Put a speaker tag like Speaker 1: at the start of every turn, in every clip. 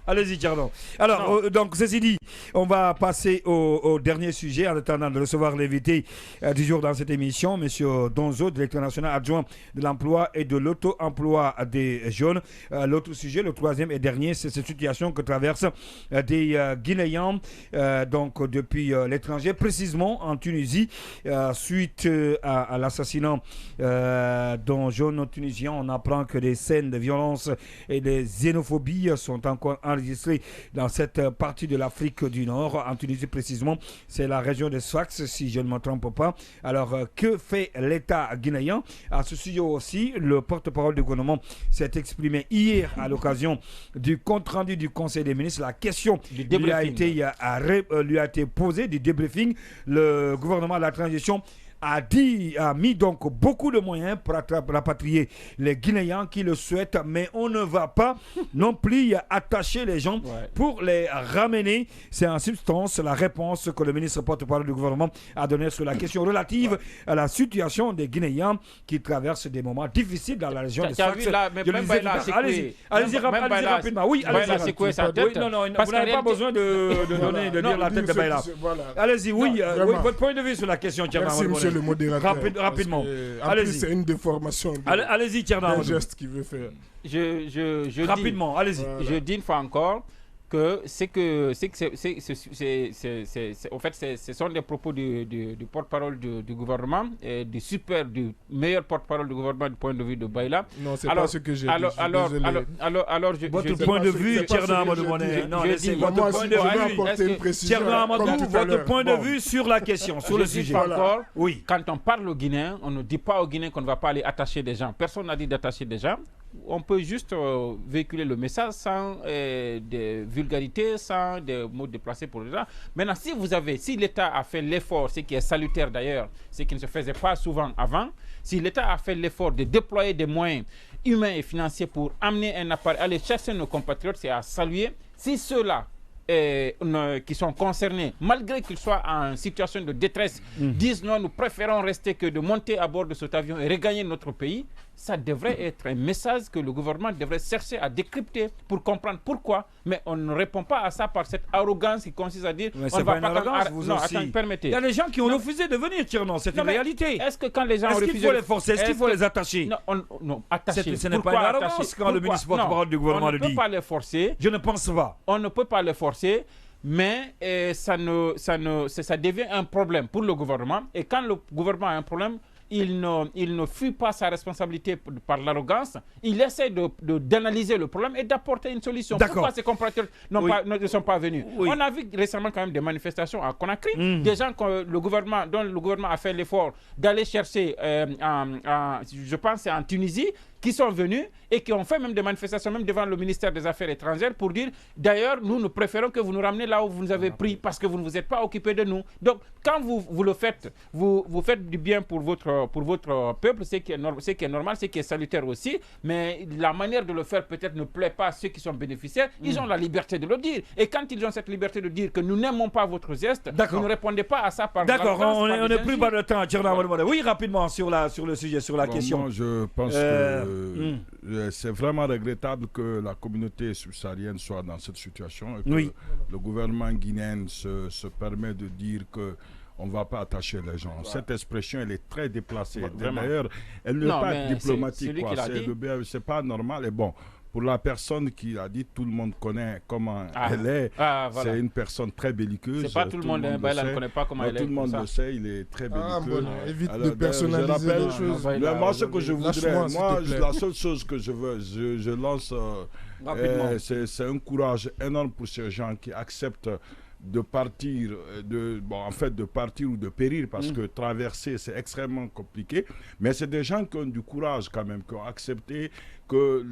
Speaker 1: Allez-y, Tierno. Alors, donc, ceci dit, on va passer au dernier sujet en attendant de recevoir l'invité du jour dans cette émission, M. Donzo, directeur national adjoint de l'emploi et de l'auto-emploi des jeunes. L'autre sujet, le troisième et dernier, c'est cette situation que traversent des Guinéens donc depuis l'étranger, précisément en Tunisie, suite à l'assassinat d'un jeune Tunisien. On apprend que des scènes de violence et de xénophobie sont encore enregistrées dans cette partie de l'Afrique du Nord, en Tunisie précisément. C'est la région de Sfax, si je ne me trompe pas. Alors, que fait l'État guinéen? À ce sujet aussi, le porte-parole du gouvernement s'est exprimé hier à l'occasion du compte-rendu du Conseil des ministres. La question lui a été posée, du débriefing. Le gouvernement de la transition a mis donc beaucoup de moyens pour rapatrier les Guinéens qui le souhaitent, mais on ne va pas non plus attacher les gens pour les ramener. C'est en substance la réponse que le ministre porte-parole du gouvernement a donnée sur la question relative à la situation des Guinéens qui traversent des moments difficiles dans la région de Sfax. Allez-y rapidement. Oui, allez-y. Non, vous n'avez pas besoin de dire la tête de Baïla. Allez-y, oui, votre point de vue sur la question,
Speaker 2: Merci, monsieur le modérateur.
Speaker 1: Rapidement.
Speaker 2: Allez-y. C'est une déformation
Speaker 1: allez-y,
Speaker 2: un geste qu'il veut faire.
Speaker 1: Rapidement, allez-y.
Speaker 3: Je dis une fois encore que en fait, ce sont des propos du porte-parole du gouvernement, et du meilleur porte-parole du gouvernement du point de vue de Baïla.
Speaker 2: Non, c'est pas ce que j'ai dit.
Speaker 1: Votre point de vue, Tierno Amadou Moné. Non, laissez votre point de vue. Tierno Amadou, votre point de vue sur la question, sur le sujet.
Speaker 3: Oui. Quand on parle aux Guinéens, on ne dit pas aux Guinéens qu'on ne va pas aller attacher des gens. Personne n'a dit d'attacher des gens. On peut juste véhiculer le message sans des vulgarités, sans des mots déplacés pour les gens. Maintenant, si l'État a fait l'effort, ce qui est salutaire d'ailleurs, ce qui ne se faisait pas souvent avant, si l'État a fait l'effort de déployer des moyens humains et financiers pour amener un appareil, aller chercher nos compatriotes, c'est à saluer. Si ceux-là qui sont concernés, malgré qu'ils soient en situation de détresse, disent non, nous préférons rester que de monter à bord de cet avion et regagner notre pays, ça devrait être un message que le gouvernement devrait chercher à décrypter pour comprendre pourquoi. Mais on ne répond pas à ça par cette arrogance qui consiste à dire
Speaker 1: on ne va pas arrogance, vous
Speaker 3: non,
Speaker 1: aussi.
Speaker 3: Attends, permettez.
Speaker 1: Il y a des gens qui ont refusé de venir, Tierno, c'est une réalité.
Speaker 3: Est-ce que quand les gens ont refusé...
Speaker 1: Est-ce qu'il faut les forcer? Est-ce qu'il faut les attacher?
Speaker 3: Non, attacher.
Speaker 1: Ce n'est pas une arrogance quand le ministre porte-parole du gouvernement le dit.
Speaker 3: On ne peut pas les forcer.
Speaker 1: Je ne pense pas.
Speaker 3: On ne peut pas les forcer. Mais ça devient un problème pour le gouvernement. Et quand le gouvernement a un problème, il ne fuit pas sa responsabilité par l'arrogance. Il essaie d'analyser le problème et d'apporter une solution. Pourquoi ces compatriotes ne sont pas venus? On a vu récemment quand même des manifestations à Conakry. Des gens dont le gouvernement a fait l'effort d'aller chercher, je pense c'est en Tunisie, qui sont venus et qui ont fait même des manifestations, même devant le ministère des Affaires étrangères, pour dire, d'ailleurs, nous préférons que vous nous ramenez là où vous nous avez pris, parce que vous ne vous êtes pas occupé de nous. Donc, quand vous le faites, vous faites du bien pour votre peuple, ce qui est normal, ce qui est salutaire aussi, mais la manière de le faire peut-être ne plaît pas à ceux qui sont bénéficiaires. Ils ont la liberté de le dire. Et quand ils ont cette liberté de dire que nous n'aimons pas votre geste, vous ne répondez pas à ça par...
Speaker 1: D'accord, on n'est plus pas de temps. Oui, rapidement, sur le sujet, sur la question.
Speaker 4: Moi, je pense que c'est vraiment regrettable que la communauté subsaharienne soit dans cette situation et que le gouvernement guinéen se permet de dire que on ne va pas attacher les gens. Cette expression, elle est très déplacée. D'ailleurs, elle ne peut pas être diplomatique. C'est pas normal. Et bon, pour la personne qui a dit, tout le monde connaît comment elle est. Voilà. C'est une personne très belliqueuse.
Speaker 3: C'est pas tout le monde, elle ne connaît pas comment elle est.
Speaker 4: Tout le monde le sait, il est très belliqueux.
Speaker 2: Évite de personnaliser les choses.
Speaker 4: Moi, ce que je voudrais, la seule chose que je veux, je lance, c'est un courage énorme pour ces gens qui acceptent de partir, de partir ou de périr, parce que traverser, c'est extrêmement compliqué. Mais c'est des gens qui ont du courage quand même, qui ont accepté que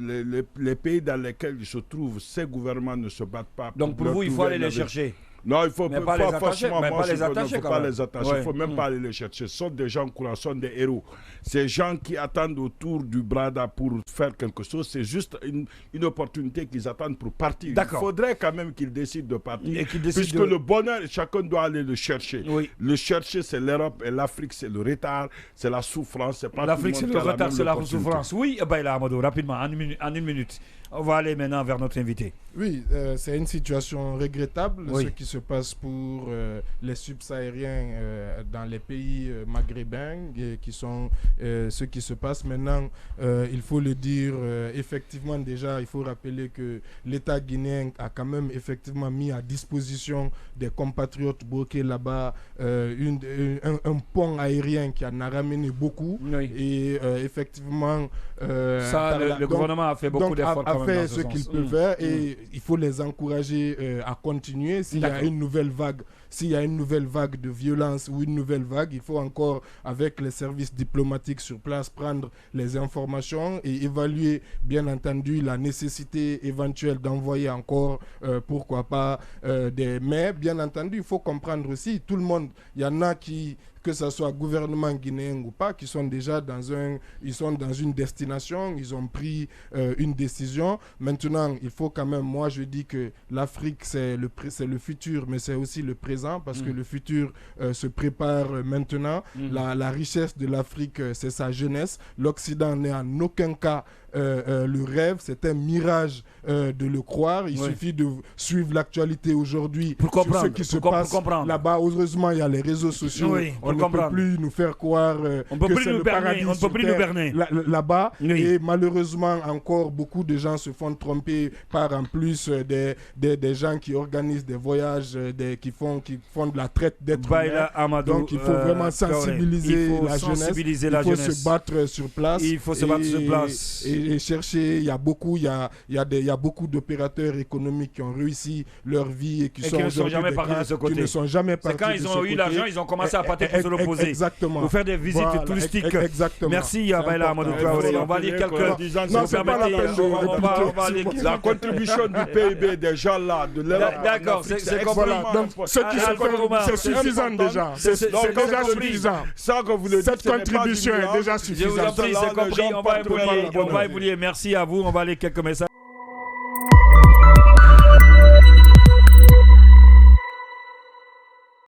Speaker 4: les pays dans lesquels ils se trouvent, ces gouvernements ne se battent pas.
Speaker 1: Donc pour vous, il faut aller les chercher.
Speaker 4: Non, il faut
Speaker 1: pas les attacher.
Speaker 4: Il ne faut pas les attacher. Il
Speaker 1: Ouais.
Speaker 4: ne faut même pas aller les chercher. Ce sont des gens courants, ce sont des héros. Ces gens qui attendent autour du Brada pour faire quelque chose, c'est juste une opportunité qu'ils attendent pour partir. Il faudrait quand même qu'ils décident de partir. Puisque le bonheur, chacun doit aller le chercher.
Speaker 1: Oui.
Speaker 4: Le chercher, c'est l'Europe, et l'Afrique, c'est le retard, c'est la souffrance.
Speaker 1: L'Afrique, c'est le retard, c'est la souffrance. Oui, Baïla Amadou, rapidement, en une minute. On va aller maintenant vers notre invité.
Speaker 2: Oui, c'est une situation regrettable,
Speaker 1: Oui.
Speaker 2: ce qui se passe pour les subsahariens dans les pays maghrébins, qui sont ce qui se passe maintenant. Il faut le dire, effectivement, déjà, il faut rappeler que l'État guinéen a quand même effectivement mis à disposition des compatriotes bloqués là-bas un pont aérien qui en a ramené beaucoup.
Speaker 1: Oui.
Speaker 2: Et effectivement...
Speaker 1: le gouvernement a fait beaucoup d'efforts quand même
Speaker 2: fait
Speaker 1: dans
Speaker 2: ce
Speaker 1: ce
Speaker 2: qu'il
Speaker 1: sens.
Speaker 2: peut faire et il faut les encourager à continuer. S'il y a une nouvelle vague, de violence ou une nouvelle vague, il faut encore, avec les services diplomatiques sur place, prendre les informations et évaluer, bien entendu, la nécessité éventuelle d'envoyer encore, pourquoi pas, mais bien entendu, il faut comprendre aussi, tout le monde, il y en a qui, que ce soit gouvernement guinéen ou pas, qui sont déjà dans une destination, ils ont pris une décision. Maintenant, il faut quand même, moi je dis que l'Afrique c'est le futur, mais c'est aussi le présent, parce que le futur se prépare maintenant. La richesse de l'Afrique, c'est sa jeunesse. L'Occident n'est en aucun cas le rêve, c'est un mirage de le croire. Il suffit de suivre l'actualité aujourd'hui sur ce qui se passe là-bas. Heureusement, il y a les réseaux sociaux.
Speaker 1: Oui,
Speaker 2: on ne peut plus nous faire croire que c'est le paradis sur terre là-bas.
Speaker 1: Oui.
Speaker 2: Et malheureusement, encore beaucoup de gens se font tromper par en plus des gens qui organisent des voyages, qui font de la traite d'êtres humains. Donc il faut vraiment sensibiliser la jeunesse. Il faut se battre sur place.
Speaker 1: Il faut se battre sur place.
Speaker 2: Et chercher, il y a beaucoup d'opérateurs économiques qui ont réussi leur vie et qui
Speaker 1: ne sont jamais partis de ce côté.
Speaker 2: Qui ne sont jamais partis.
Speaker 1: C'est quand ils ont eu l'argent, ils ont commencé à partir pour se reposer.
Speaker 2: Exactement.
Speaker 1: Pour faire des visites touristiques.
Speaker 2: Exactement.
Speaker 1: Merci Baïla Amadou Traoré. On va lire quelques...
Speaker 2: Non, c'est pas la peine de
Speaker 4: la contribution du PIB des gens là, de l'Europe.
Speaker 1: D'accord, c'est compris.
Speaker 2: Donc, ce qui se fait, c'est suffisant déjà. C'est déjà suffisant. Cette contribution est déjà suffisante.
Speaker 1: Je vous en prie, c'est compris. On va évoluer. Merci à vous. On va aller quelques messages.